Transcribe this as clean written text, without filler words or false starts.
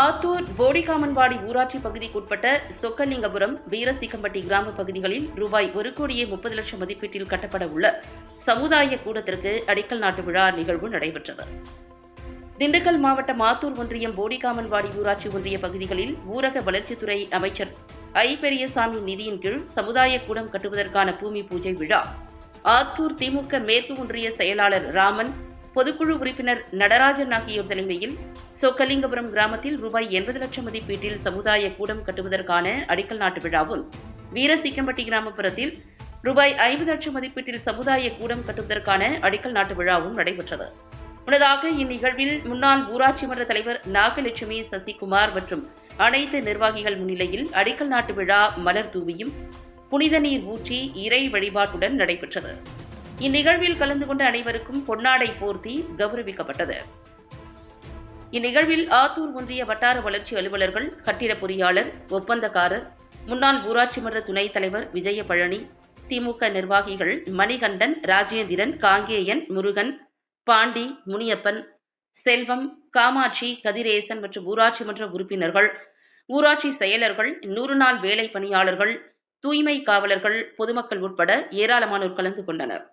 ஆத்தூர் போடிகாமன்வாடி ஊராட்சி பகுதிக்குட்பட்ட சொக்கலிங்கபுரம், வீரசிக்கம்பட்டி கிராம பகுதிகளில் ரூபாய் 1,30,00,000 மதிப்பீட்டில் கட்டப்பட உள்ள சமுதாய கூடத்திற்கு அடிக்கல் நாட்டு விழா நிகழ்வு நடைபெற்றது. திண்டுக்கல் மாவட்டம் ஆத்தூர் ஒன்றியம் போடிகாமன்வாடி ஊராட்சி ஒன்றிய பகுதிகளில் ஊரக வளர்ச்சித்துறை அமைச்சர் ஐ. பெரியசாமி நிதியின் கீழ் சமுதாய கூடம் கட்டுவதற்கான பூமி பூஜை விழா ஆத்தூர் திமுக மேற்கு ஒன்றிய செயலாளர் ராமன், பொதுக்குழு உறுப்பினர் நடராஜன் ஆகியோர் தலைமையில் சொக்கலிங்கபுரம் கிராமத்தில் ரூபாய் 80 லட்சம் மதிப்பீட்டில் சமுதாய கூடம் கட்டுவதற்கான அடிக்கல் நாட்டு விழாவும், வீரசிக்கம்பட்டி கிராமப்புறத்தில் ரூபாய் 50 லட்சம் மதிப்பீட்டில் சமுதாய கூடம் கட்டுவதற்கான அடிக்கல் நாட்டு விழாவும் நடைபெற்றது. முன்னதாக இந்நிகழ்வில் முன்னாள் ஊராட்சி மன்ற தலைவர் நாகலட்சுமி, சசிகுமார் மற்றும் அனைத்து நிர்வாகிகள் முன்னிலையில் அடிக்கல் நாட்டு விழா மலர் தூவியும் புனித நீர் ஊற்றி இறை வழிபாட்டுடன் நடைபெற்றது. இந்நிகழ்வில் கலந்து கொண்ட அனைவருக்கும் பொன்னாடை போர்த்தி கௌரவிக்கப்பட்டது. இந்நிகழ்வில் ஆத்தூர் ஒன்றிய வட்டார வளர்ச்சி அலுவலர்கள், கட்டிட பொறியாளர், ஒப்பந்தக்காரர், முன்னாள் ஊராட்சி மன்ற துணைத் தலைவர் விஜயபழனி, திமுக நிர்வாகிகள் மணிகண்டன், ராஜேந்திரன், காங்கேயன், முருகன், பாண்டி, முனியப்பன், செல்வம், காமாட்சி, கதிரேசன் மற்றும் ஊராட்சி மன்ற உறுப்பினர்கள், ஊராட்சி செயலர்கள், 100 நாள் வேலை பணியாளர்கள், தூய்மை காவலர்கள், பொதுமக்கள் உட்பட ஏராளமானோர் கலந்து கொண்டனர்.